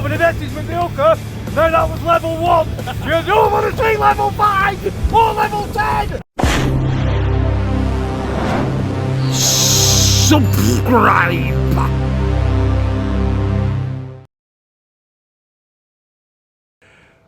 with the nets with the hooker. Now that was level 1. You don't want to see level 5 or level 10. Subscribe.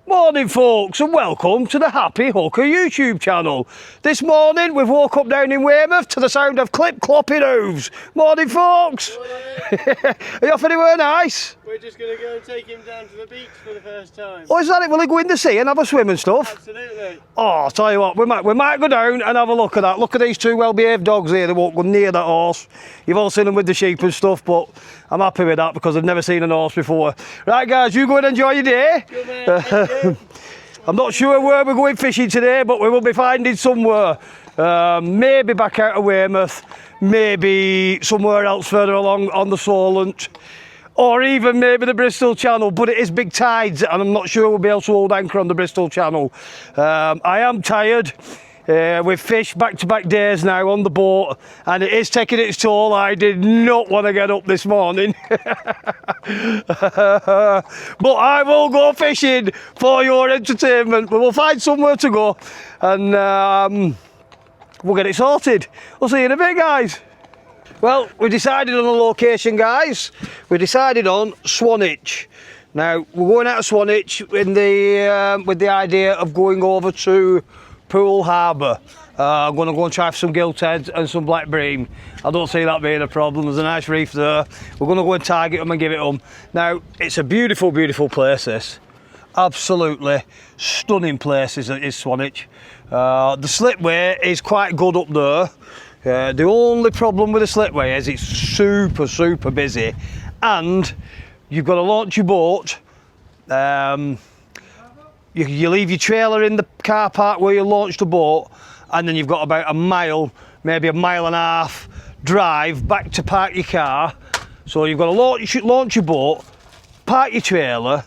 Morning folks, and welcome to the Happy Hooker YouTube channel. This morning we've woke up down in Weymouth to the sound of clip-clopping hooves. Morning folks! Morning. Are you off anywhere nice? We're just going to go and take him down to the beach for the first time. Oh, is that it? Will he go in the sea and have a swim and stuff? Absolutely. Oh, I'll tell you what, we might go down and have a look at that. Look at these two well-behaved dogs here, they won't go near that horse. You've all seen them with the sheep and stuff, but I'm happy with that because I've never seen an horse before. Right guys, you go and enjoy your day. Good man, thank you. I'm not sure where we're going fishing today, but we will be finding somewhere. Maybe back out of Weymouth, maybe somewhere else further along on the Solent, or even maybe the Bristol Channel, but it is big tides and I'm not sure we'll be able to hold anchor on the Bristol Channel. I am tired. We've fished back-to-back days now on the boat and it is taking its toll. I did not want to get up this morning. But I will go fishing for your entertainment. We will find somewhere to go and we'll get it sorted. We'll see you in a bit, guys. Well, we decided on a location, guys. We decided on Swanage. Now, we're going out of Swanage in the, with the idea of going over to Poole Harbour. I'm going to go and try for some gilt heads and some black bream. I don't see that being a problem. There's a nice reef there. We're going to go and target them and give it them. Now, it's a beautiful, beautiful place, this. Absolutely stunning place is Swanage. The slipway is quite good up there. The only problem with the slipway is it's super, super busy. And you've got to launch your boat. You leave your trailer in the car park where you launched the boat, and then you've got about a mile, maybe a mile and a half drive back to park your car. So you've got to launch your boat, park your trailer,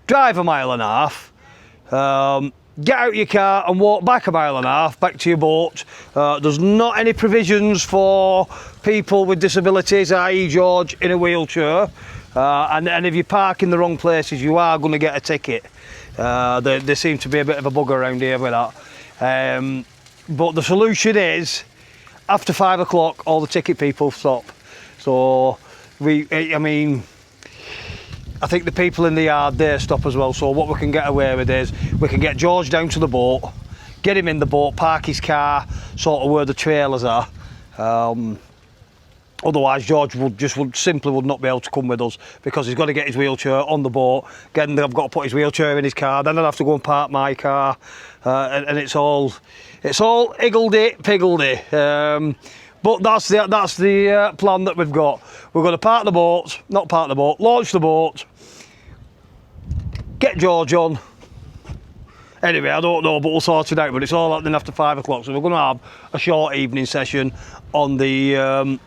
drive a mile and a half, get out your car and walk back a mile and a half back to your boat. There's not any provisions for people with disabilities, i.e. George in a wheelchair, and if you park in the wrong places you are going to get a ticket. There seems to be a bit of a bug around here with that. But the solution is, after 5 o'clock, all the ticket people stop. So, I mean, I think the people in the yard there stop as well. So what we can get away with is, we can get George down to the boat, get him in the boat, park his car, sort of where the trailers are. Otherwise, George would simply not be able to come with us because he's got to get his wheelchair on the boat. Then I've got to put his wheelchair in his car. Then I'll have to go and park my car, and it's all higgledy-piggledy. But that's the plan that we've got. We're going to launch the boat, get George on. Anyway, I don't know, but we'll sort it out. But it's all happening after 5 o'clock, so we're going to have a short evening session on the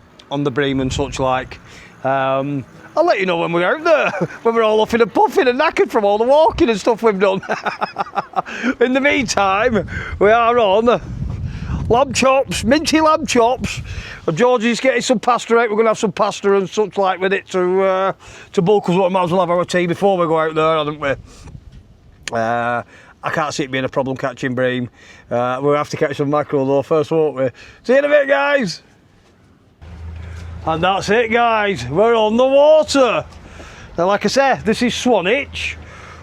bream and such like. I'll let you know when we're out there, when we're all huffing and puffing and knackered from all the walking and stuff we've done. In the meantime, we are on lamb chops, minty lamb chops. And George is getting some pasta out. We're going to have some pasta and such like with it to bulk us. We might as well have our tea before we go out there, haven't we? I can't see it being a problem catching bream. We'll have to catch some mackerel though first, won't we? See you in a bit, guys. And that's it, guys, we're on the water. Now, like I said, this is Swanage,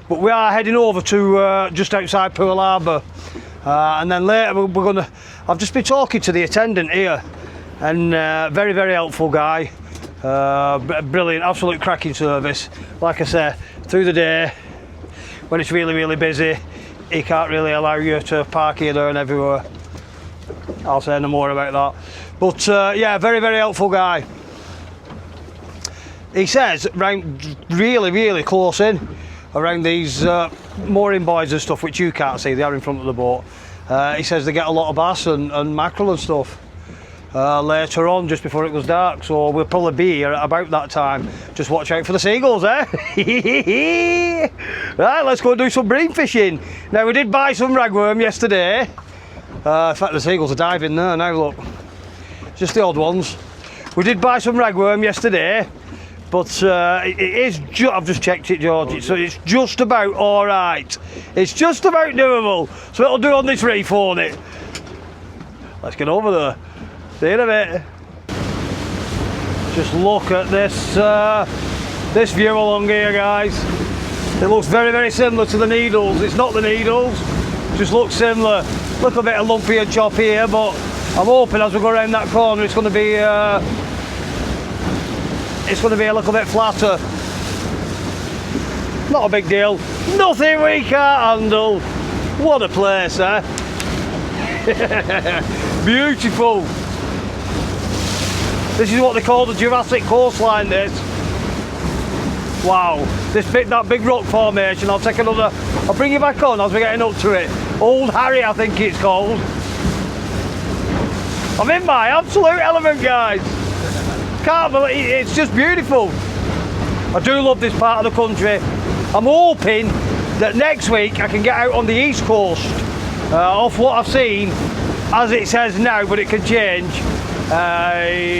but we are heading over to just outside Poole Harbour. And then later I've just been talking to the attendant here, and very, very helpful guy. Brilliant, absolute cracking service. Like I said, through the day, when it's really, really busy, he can't really allow you to park here, there and everywhere. I'll say no more about that. But yeah, very, very helpful guy. He says round really, really close in around these mooring buoys and stuff, which you can't see, they are in front of the boat. He says they get a lot of bass and mackerel and stuff later on, just before it goes dark. So we'll probably be here at about that time. Just watch out for the seagulls, eh? Right, let's go and do some bream fishing. Now, we did buy some ragworm yesterday. In fact, the seagulls are diving there now, look. Just the odd ones. We did buy some ragworm yesterday, But it is, I've just checked it, George, so it's just about all right. It's just about doable. So it'll do on this reef, won't it? Let's get over there. See you in a bit. Just look at this, this view along here, guys. It looks very, very similar to the Needles. It's not the Needles, just looks similar. A little bit of lumpy and choppy here, but I'm hoping as we go around that corner it's going to be a little bit flatter. Not a big deal. Nothing we can't handle. What a place, eh? Beautiful. This is what they call the Jurassic coastline, this. Wow. That big rock formation. I'll take another, I'll bring you back on as we're getting up to it. Old Harry, I think it's called. I'm in my absolute element, guys. Can't believe it, it's just beautiful. I do love this part of the country. I'm hoping that next week I can get out on the east coast. Off what I've seen, as it says now, but it can change.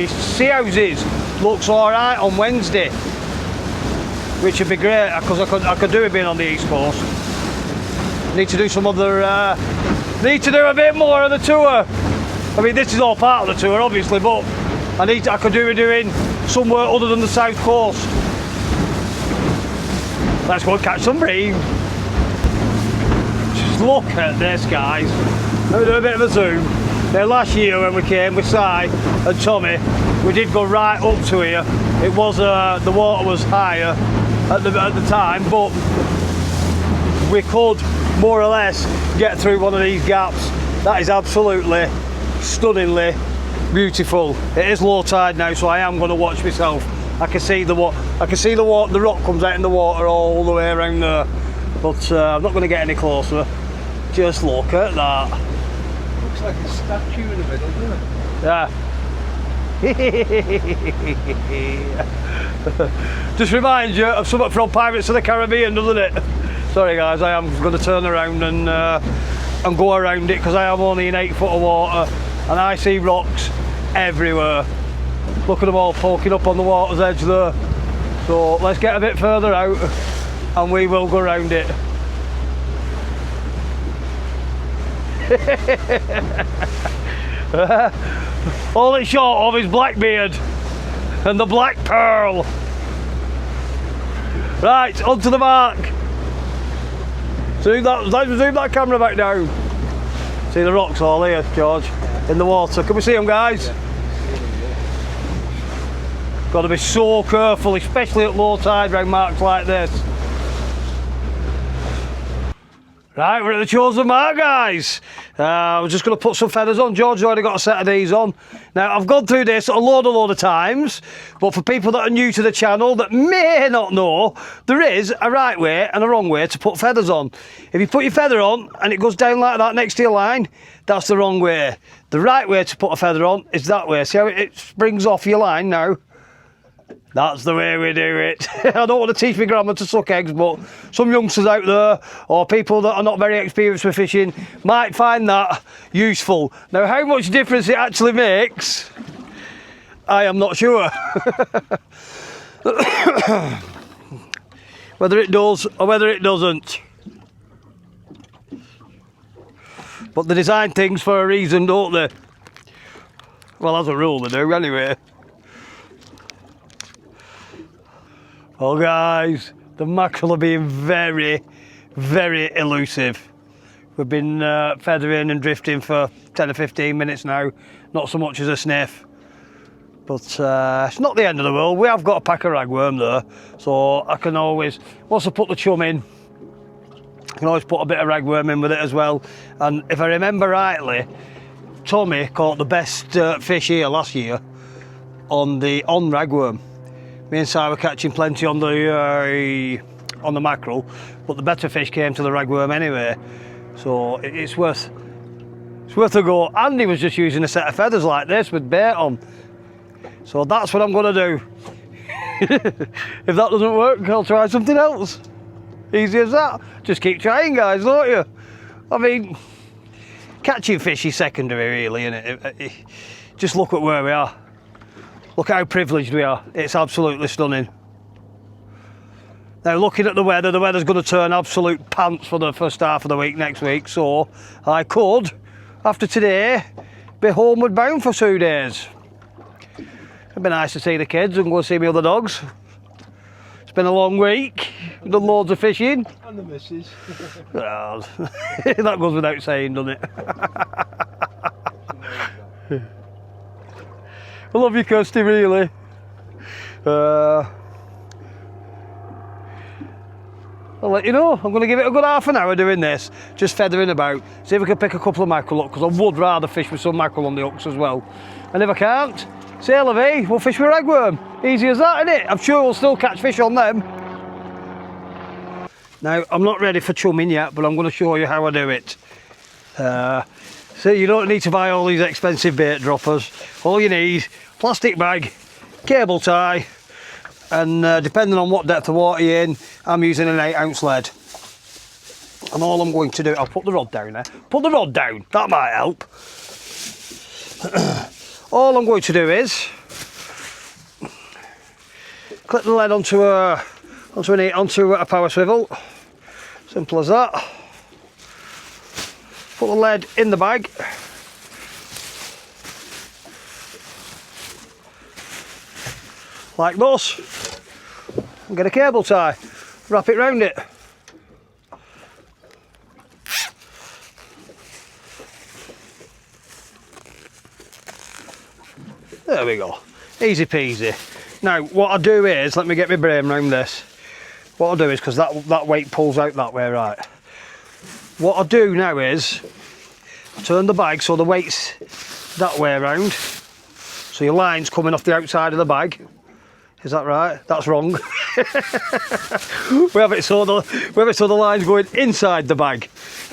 Sea houses looks all right on Wednesday, which would be great because I could do it being on the east coast. Need to do some other. Need to do a bit more of the tour. I mean, this is all part of the tour, obviously, but I could do it doing somewhere other than the south coast. Let's go and catch some bream. Just look at this, guys. Let me do a bit of a zoom. Now, last year when we came with Si and Tommy, we did go right up to here. It was the water was higher at the time, but we could more or less get through one of these gaps. That is absolutely stunningly beautiful. It is low tide now, so I am going to watch myself. I can see the rock comes out in the water all the way around there, but I'm not going to get any closer. Just look at that. Looks like a statue in the middle, doesn't it? Yeah. Just reminds you of something from Pirates of the Caribbean, doesn't it? Sorry guys, I am going to turn around and go around it because I am only in 8 foot of water and I see rocks everywhere. Look at them all poking up on the water's edge there. So let's get a bit further out and we will go around it. All it's short of is Blackbeard and the Black Pearl. Right, onto the mark. Zoom that camera back down. See the rocks all here, George, in the water. Can we see them, guys? Got to be so careful, especially at low tide around marks like this. Right, we're at the chosen mark, guys. We're just going to put some feathers on. George's already got a set of these on. Now, I've gone through this a load of times, but for people that are new to the channel that may not know, there is a right way and a wrong way to put feathers on. If you put your feather on and it goes down like that next to your line, that's the wrong way. The right way to put a feather on is that way. See how it springs off your line now? That's the way we do it. I don't want to teach my grandma to suck eggs, but some youngsters out there or people that are not very experienced with fishing might find that useful. Now, how much difference it actually makes, I am not sure. Whether it does or whether it doesn't. But they design things for a reason, don't they? Well, as a rule they do anyway. Well guys, the mackerel are being very, very elusive. We've been feathering and drifting for 10 or 15 minutes now, not so much as a sniff. But it's not the end of the world. We have got a pack of ragworm there, so I can always, once I put the chum in, I can always put a bit of ragworm in with it as well. And if I remember rightly, Tommy caught the best fish here last year on ragworm. Me and Si were catching plenty on the mackerel, but the better fish came to the ragworm anyway. So it's worth a go. Andy was just using a set of feathers like this with bait on. So that's what I'm going to do. If that doesn't work, I'll try something else. Easy as that. Just keep trying, guys, don't you? I mean, catching fish is secondary, really, isn't it? Just look at where we are. Look how privileged we are. It's absolutely stunning. Now looking at the weather's going to turn absolute pants for the first half of the week next week, so I could, after today, be homeward bound for 2 days. It'd be nice to see the kids and go see my other dogs. It's been a long week, done loads of fishing. And the missus. Well, that goes without saying, doesn't it? I love you, Kirsty, really. I'll let you know. I'm going to give it a good half an hour doing this, just feathering about, see if I can pick a couple of mackerel up, because I would rather fish with some mackerel on the hooks as well. And if I can't, say la vie, we'll fish with ragworm. Easy as that, innit? I'm sure we'll still catch fish on them. Now, I'm not ready for chumming yet, but I'm going to show you how I do it. So you don't need to buy all these expensive bait droppers. All you need, plastic bag, cable tie, and depending on what depth of water you're in, I'm using an 8-ounce lead. And all I'm going to do, I'll put the rod down there. Put the rod down, that might help. All I'm going to do is clip the lead onto a power swivel. Simple as that. Put the lead in the bag. Like this. And get a cable tie. Wrap it round it. There we go. Easy peasy. Now what I do is, let me get my bream round this. What I do is, because that weight pulls out that way, right. What I do now is, I turn the bag so the weight's that way around. So your line's coming off the outside of the bag. Is that right? That's wrong. we have it so the line's going inside the bag.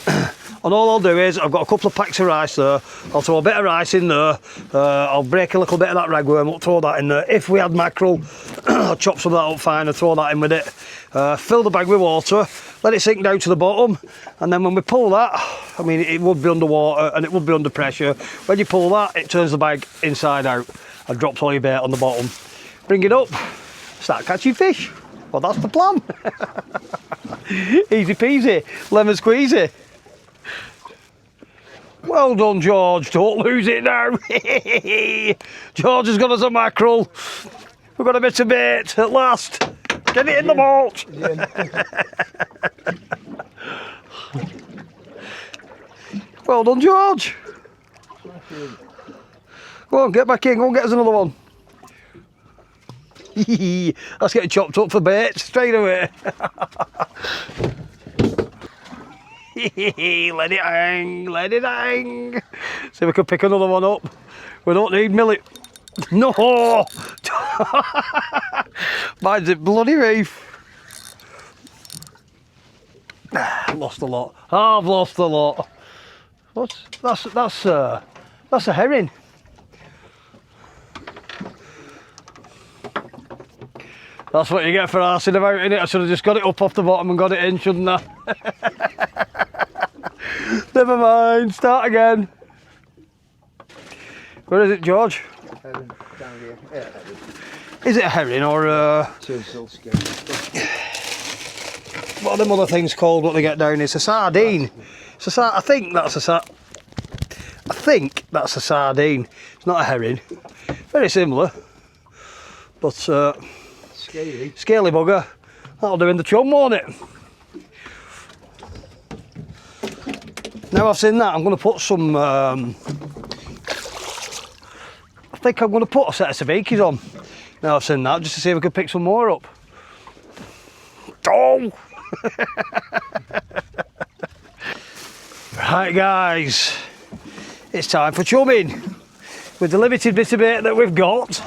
And all I'll do is, I've got a couple of packs of rice there. I'll throw a bit of rice in there. I'll break a little bit of that ragworm up, throw that in there. If we had mackerel, I'll chop some of that up fine and throw that in with it. Fill the bag with water, let it sink down to the bottom, and then when we pull that, I mean, it would be underwater and it would be under pressure. When you pull that, it turns the bag inside out and drops all your bait on the bottom. Bring it up, start catching fish. Well, that's the plan. Easy peasy, lemon squeezy. Well done, George. Don't lose it now. George has got us a mackerel. We've got a bit of bait at last. Get it in the boat. Well done, George. Go on, get back in. Go and get us another one. That's getting chopped up for bait straight away. Let it hang, let it hang. See if we can pick another one up. We don't need millet. No! Mine's a bloody reef. Lost a lot. I've lost a lot. What's that's a herring. That's what you get for arsing about, innit? I should have just got it up off the bottom and got it in, shouldn't I? Never mind, start again. Where is it, George? Down here. Yeah, is it a herring or a... What are them other things called, what they get down? It's a sardine. It's a I think that's a sardine. It's not a herring. Very similar. But scaly bugger. That'll do in the chum, won't it? Now I've seen that, I'm going to put some, I think I'm going to put a set of sabikis on. Now I've seen that, just to see if we can pick some more up. Oh! Right guys, it's time for chumming. With the limited bit of bait that we've got,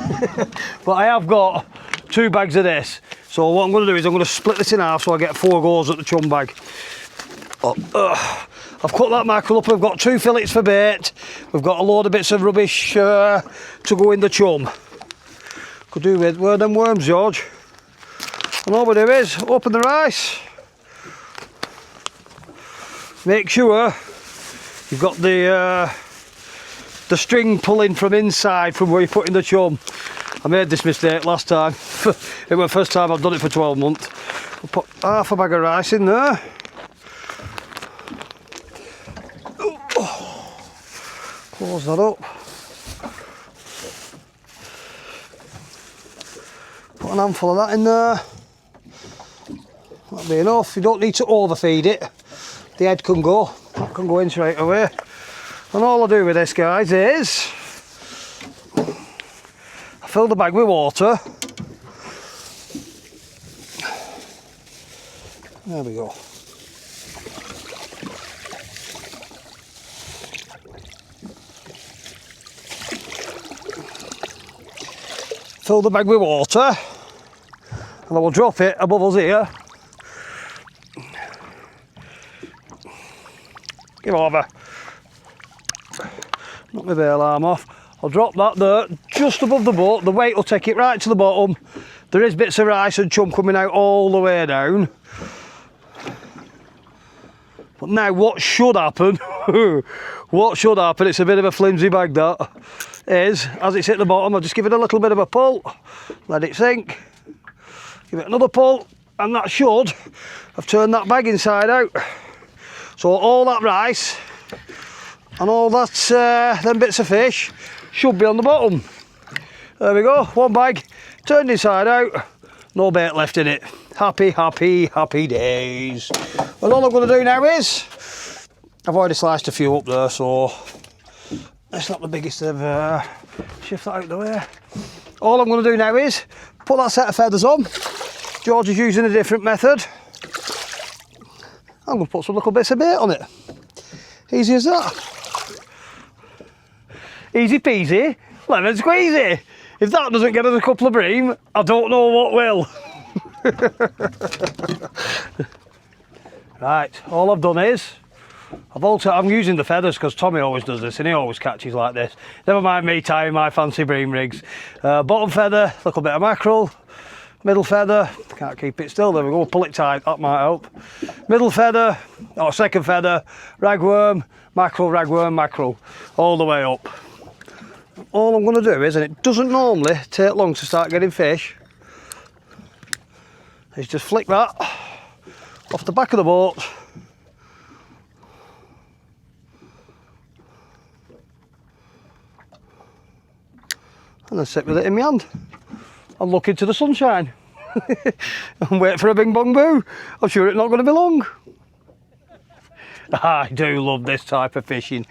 but I have got 2 bags of this. So what I'm going to do is I'm going to split this in half so I get 4 goes at the chum bag. I've cut that mackerel up, we've got 2 fillets for bait, we've got a load of bits of rubbish to go in the chum. Could do with where them worms, George. And all we do is open the rice. Make sure you've got the string pulling from inside from where you put in the chum. I made this mistake last time. It was the first time I've done it for 12 months. I'll put half a bag of rice in there. Close that up. Put an handful of that in there. That'll be enough. You don't need to overfeed it. The head can go. That can go in straight away. And all I do with this, guys, is I fill the bag with water. There we go. Fill the bag with water, and I will drop it above us here. Give over. Knock my bail arm off. I'll drop that there, just above the boat. The weight will take it right to the bottom. There is bits of rice and chum coming out all the way down. But now what should happen, it's a bit of a flimsy bag that, is, as it's hit the bottom, I'll just give it a little bit of a pull, let it sink, give it another pull, and that should have turned that bag inside out. So all that rice and all that them bits of fish should be on the bottom. There we go, one bag turned inside out, no bait left in it. Happy, happy, happy days. And all I'm going to do now is, I've already sliced a few up there, so it's not the biggest of, shift that out of the way. All I'm going to do now is put that set of feathers on. George is using a different method. I'm going to put some little bits of bait on it. Easy as that. Easy peasy, lemon squeezy. If that doesn't get us a couple of bream, I don't know what will. Right, all I've done is, I'm using the feathers because Tommy always does this and he always catches like this. Never mind me tying my fancy bream rigs. Bottom feather, little bit of mackerel. Middle feather, can't keep it still, there we go, pull it tight, that might help. Middle feather, or second feather, ragworm, mackerel, all the way up. All I'm going to do is, and it doesn't normally take long to start getting fish, is just flick that off the back of the boat. And then sit with it in my hand and look into the sunshine and wait for a bing bong boo. I'm sure it's not going to be long. I do love this type of fishing.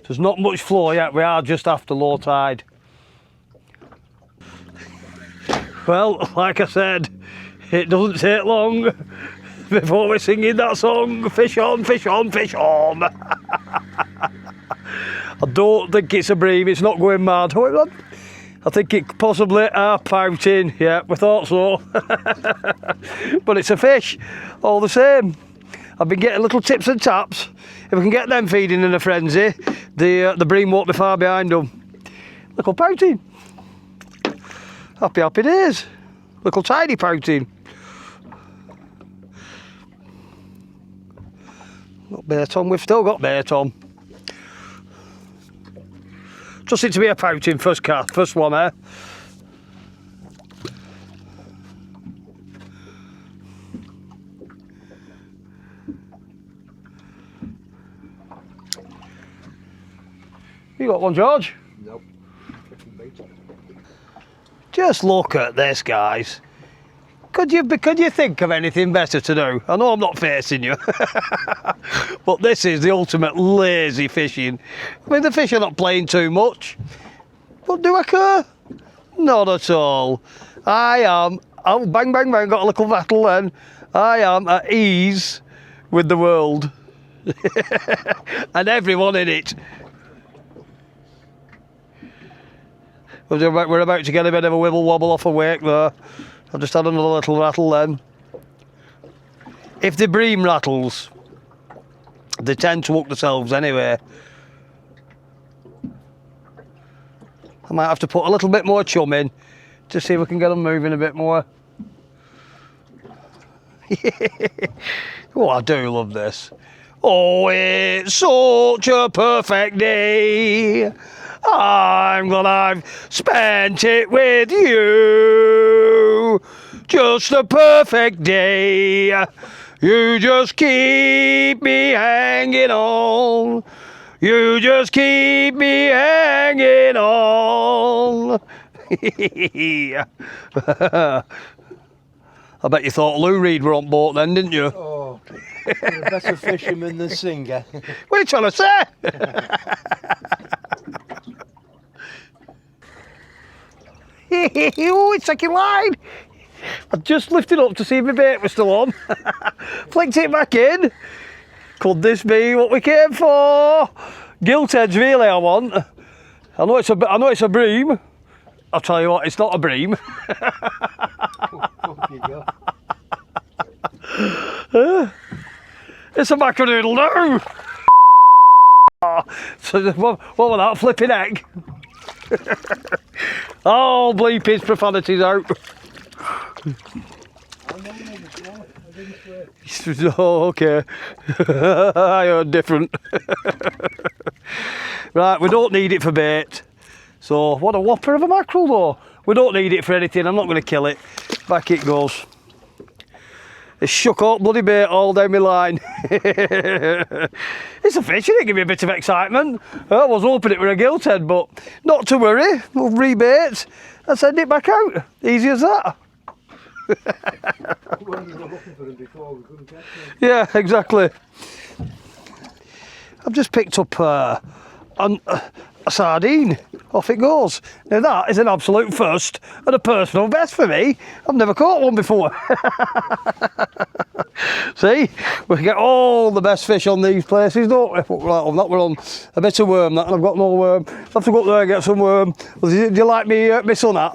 There's not much flow yet, we are just after low tide. Well, like I said, it doesn't take long before we're singing that song, fish on, fish on, fish on. I don't think it's a bream, it's not going mad. I think it possibly are pouting, yeah, we thought so. But it's a fish, all the same. I've been getting little tips and taps. If we can get them feeding in a frenzy, the bream won't be far behind them. Little pouting. Happy, happy days. Little tiny pouting. Got bait on, we've still got bait on. Just it to be a pouting first cast, first one, eh? You got one, George? Nope. Just look at this, guys. Could you think of anything better to do? I know I'm not facing you, but this is the ultimate lazy fishing. I mean, the fish are not playing too much, but do I care? Not at all. Oh, bang, bang, bang, got a little rattle then. I am at ease with the world and everyone in it. We're about to get a bit of a wibble wobble off a wake there. I've just had another little rattle then. If the bream rattles, they tend to hook themselves anyway. I might have to put a little bit more chum in to see if we can get them moving a bit more. Oh, I do love this. Oh, it's such a perfect day. I'm glad I've spent it with you. Just a perfect day. You just keep me hanging on. You just keep me hanging on. I bet you thought Lou Reed were on board then, didn't you? Oh, you're a better fisherman than singer. What are you trying to say? Oh, it's taking line. I just lifted up to see if my bait was still on. Flicked it back in. Could this be what we came for? Gilt edge, really, I want. I know it's a bream. I'll tell you what, it's not a bream. Off you go. It's a mackerel now. So what was that, flipping egg? Oh, bleep his profanities out. Oh, okay. I heard different. Right, we don't need it for bait. So, what a whopper of a mackerel though. We don't need it for anything, I'm not going to kill it. Back it goes. It's shook up bloody bait all down my line. It's a fish, it give me a bit of excitement. I was hoping it were a gilt head, but not to worry. We'll rebait and send it back out. Easy as that. We weren't even looking for them before, we couldn't catch them. Yeah, exactly. I've just picked up a sardine. Off it goes. Now that is an absolute first and a personal best for me. I've never caught one before. See, we get all the best fish on these places, don't we? But we're on a bit of worm, that, and I've got no worm. I have to go up there and get some worm. Well, do you like me son hat?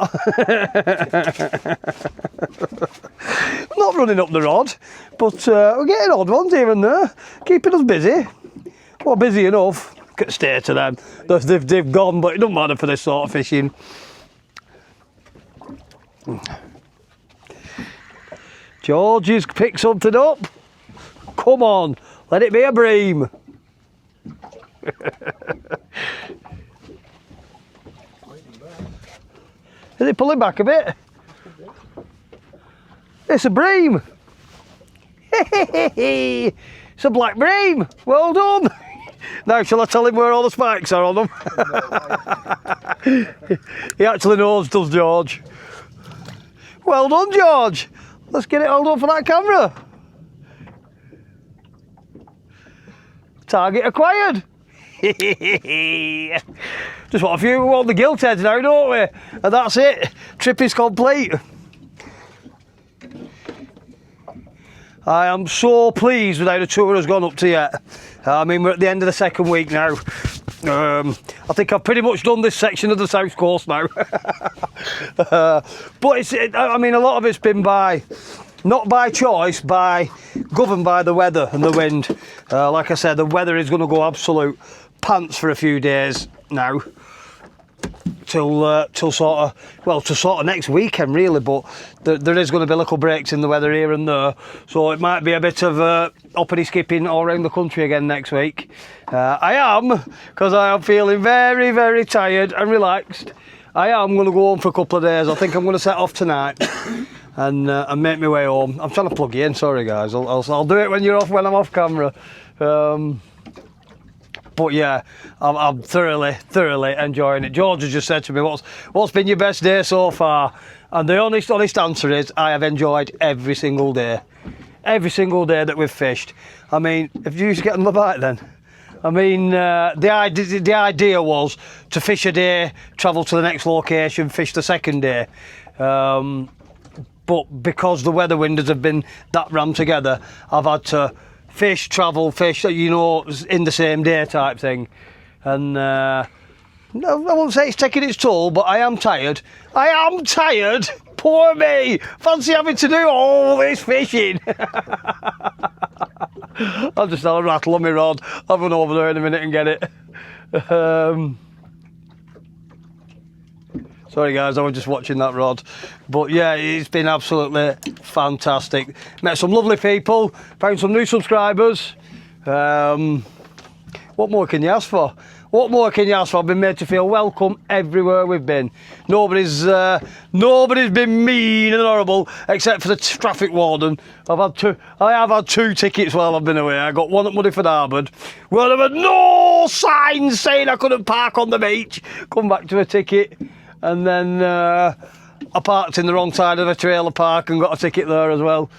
Not running up the rod, but we're getting odd ones here and there, keeping us busy. Well, busy enough. Could stay to them. They've gone, but it doesn't matter for this sort of fishing. George has picked something up. Come on, let it be a bream. Is it pulling back a bit? It's a bream. It's a black bream. Well done. Now, shall I tell him where all the spikes are on them? He actually knows, does George? Well done, George. Let's get it held up for that camera. Target acquired. Just want a few, we want the gilt heads now, don't we? And that's it. Trip is complete. I am so pleased with how the tour has gone up to yet. I mean, we're at the end of the second week now. I think I've pretty much done this section of the south coast now. But I mean, a lot of it's been not by choice, governed by the weather and the wind. Like I said, the weather is going to go absolute pants for a few days now. Till sort of next weekend really, but there is going to be little breaks in the weather here and there, so it might be a bit of uppity skipping all around the country again next week. I am, because I am feeling very, very tired and relaxed. I am going to go home for a couple of days. I think I'm going to set off tonight and make my way home. I'm trying to plug you in, sorry guys. I'll do it when I'm off camera. But yeah, I'm thoroughly enjoying it. George has just said to me, what's been your best day so far? And the honest answer is, I have enjoyed every single day. Every single day that we've fished. I mean, if you used to get on the bike then? I mean, the idea was to fish a day, travel to the next location, fish the second day. But because the weather windows have been that rammed together, I've had to fish, travel, fish, you know, in the same day type thing. And no, I won't say it's taking its toll, but I am tired. I am tired! Poor me! Fancy having to do all this fishing! I'll rattle on my rod. I'll run over there in a minute and get it. Sorry guys, I was just watching that rod. But yeah, it's been absolutely fantastic. Met some lovely people, found some new subscribers. What more can you ask for? What more can you ask for? I've been made to feel welcome everywhere we've been. Nobody's been mean and horrible, except for the traffic warden. I have had two tickets while I've been away. I got one at Muddyford Harbour, where there were no signs saying I couldn't park on the beach. Come back to a ticket, and then I parked in the wrong side of a trailer park and got a ticket there as well,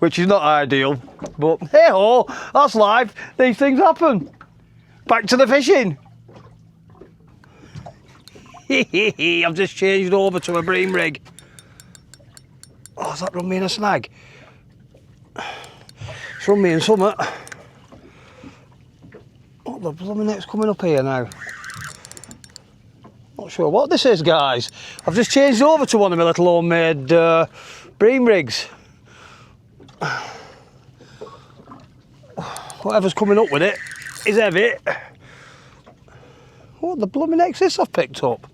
which is not ideal. But hey ho, that's life. These things happen. Back to the fishing. I've just changed over to a bream rig. Oh, has that run me in a snag? It's run me in something. What the blooming heck's coming up here now? Not sure what this is, guys. I've just changed over to one of my little homemade bream rigs. Whatever's coming up with it is heavy. What the blooming heck's this I've picked up?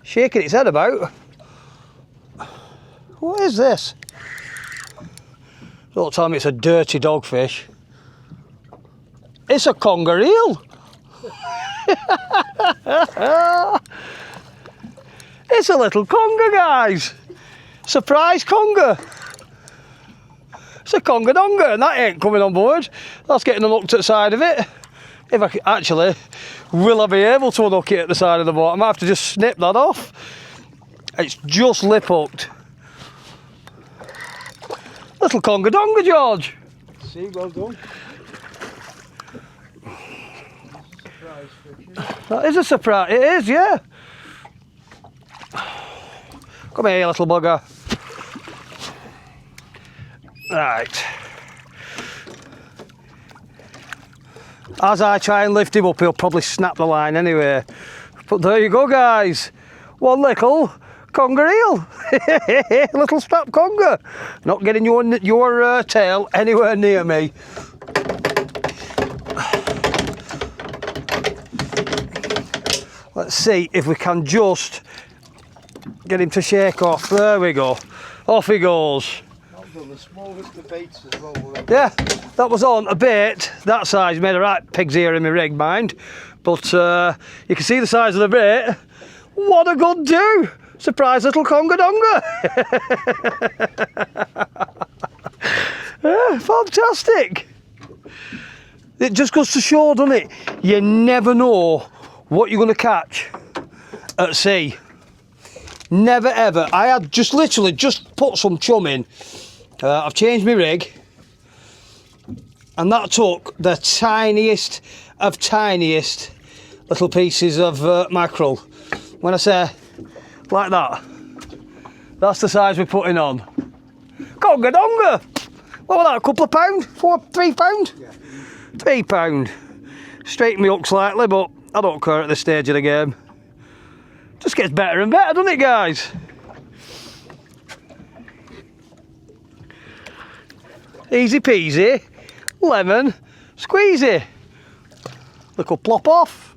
Shaking its head about. What is this? Don't tell me it's a dirty dogfish. It's a conger eel. It's a little conger, guys. Surprise conger. It's a conger donger, and that ain't coming on board. That's getting unhooked at the side of it. If I actually, will I be able to unhook it at the side of the boat? I might have to just snip that off. It's just lip hooked. Little conger donger, George. See, well done. Surprise fishing. That is a surprise. It is, yeah. Come here, you little bugger. Right. As I try and lift him up, he'll probably snap the line anyway. But there you go, guys. One little conger eel. Little snap conger. Not getting your tail anywhere near me. Let's see if we can just get him to shake off. There we go. Off he goes. The smallest of baits as well. Yeah, that was on a bait that size. Made a right pig's ear in my rig, mind. But you can see the size of the bait. What a good do! Surprise little conger donger. Yeah, fantastic. It just goes to show, doesn't it? You never know what you're going to catch at sea. Never ever. I had just literally just put some chum in. I've changed my rig, and that took the tiniest of tiniest little pieces of mackerel. When I say like that, that's the size we're putting on. Conger donger! What was that, a couple of pound? 3 pound? Yeah. 3 pound. Straighten me up slightly, but I don't care at this stage of the game. Just gets better and better, doesn't it, guys? Easy peasy, lemon squeezy. Little plop off.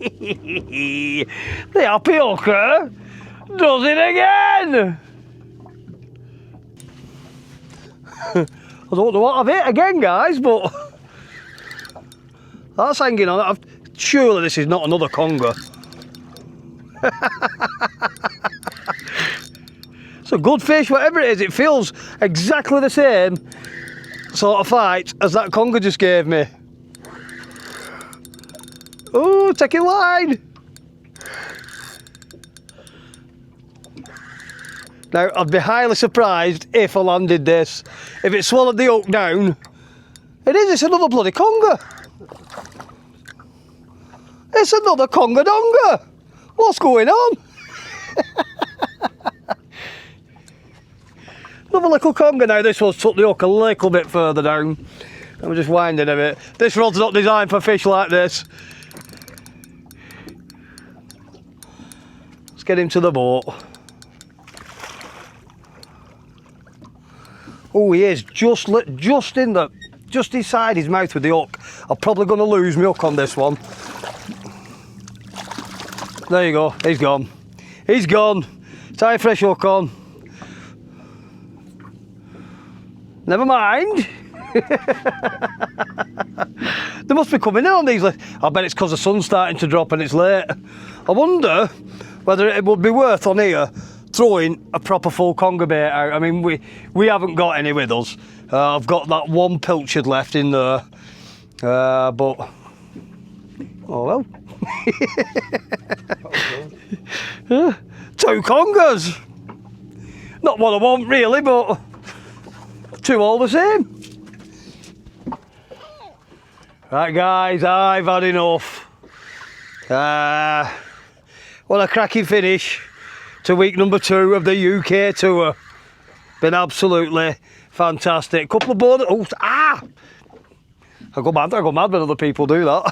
The happy hooker does it again. I don't know what I've hit again, guys, but that's hanging on. Surely this is not another conger. It's a good fish, whatever it is. It feels exactly the same sort of fight as that conger just gave me. Oh, taking line. Now, I'd be highly surprised if I landed this. If it swallowed the hook down. It's another bloody conger. It's another conger donger. What's going on? Another little conger. Now this one's took the hook a little bit further down. I'm just winding a bit. This rod's not designed for fish like this. Let's get him to the boat. Oh, he is just inside his mouth with the hook. I'm probably going to lose my hook on this one. There you go, he's gone. He's gone. Tie a fresh hook on. Never mind. They must be coming in on these. I bet it's because the sun's starting to drop and it's late. I wonder whether it would be worth on here throwing a proper full conger bait out. I mean, we haven't got any with us. I've got that one pilchard left in there. But, oh well. 2 congers. Not what I want really, but 2 all the same. Right guys, I've had enough. What a cracking finish to week number 2 of the UK tour. Been absolutely fantastic. Couple of bonus. Oh, I go mad when other people do that.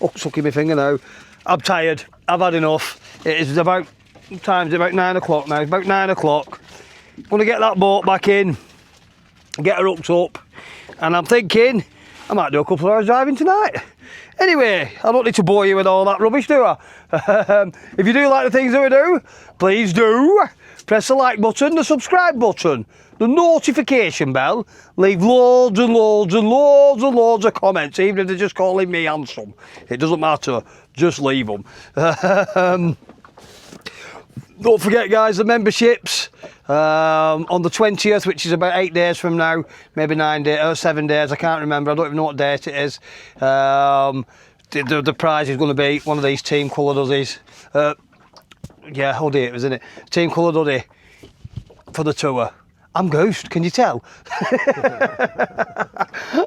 Oh, sucking my finger now. I'm tired. I've had enough. It is about, what time is it? About 9 o'clock now. It's about 9 o'clock. I'm going to get that boat back in, get her hooked up, and I'm thinking I might do a couple of hours driving tonight. Anyway, I don't need to bore you with all that rubbish, do I? If you do like the things that we do, please do press the like button, the subscribe button, the notification bell, leave loads and loads and loads and loads of comments, even if they're just calling me handsome. It doesn't matter, just leave them. Don't forget guys, the memberships on the 20th, which is about 8 days from now, maybe 9 days or 7 days, I can't remember, I don't even know what date it is. The prize is going to be one of these team coloured hoodies. Yeah, hoodie it was, isn't it? Team coloured hoodie for the tour. I'm ghost, can you tell?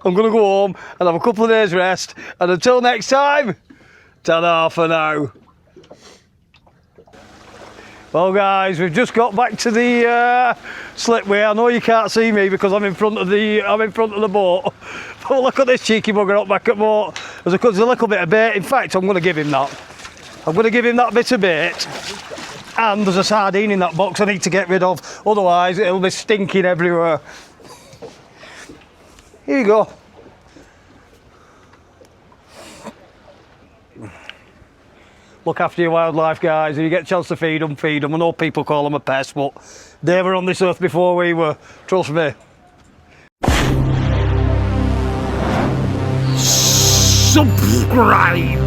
I'm going to go home and have a couple of days rest, and until next time, ta-da for now. Well guys, we've just got back to the slipway. I know you can't see me because I'm in front of the boat. But look at this cheeky bugger up back at boat. There's a little bit of bait. In fact, I'm going to give him that. I'm going to give him that bit of bait. And there's a sardine in that box I need to get rid of. Otherwise, it'll be stinking everywhere. Here you go. Look after your wildlife, guys. If you get a chance to feed them, feed them. I know people call them a pest, but they were on this earth before we were. Trust me. Subscribe.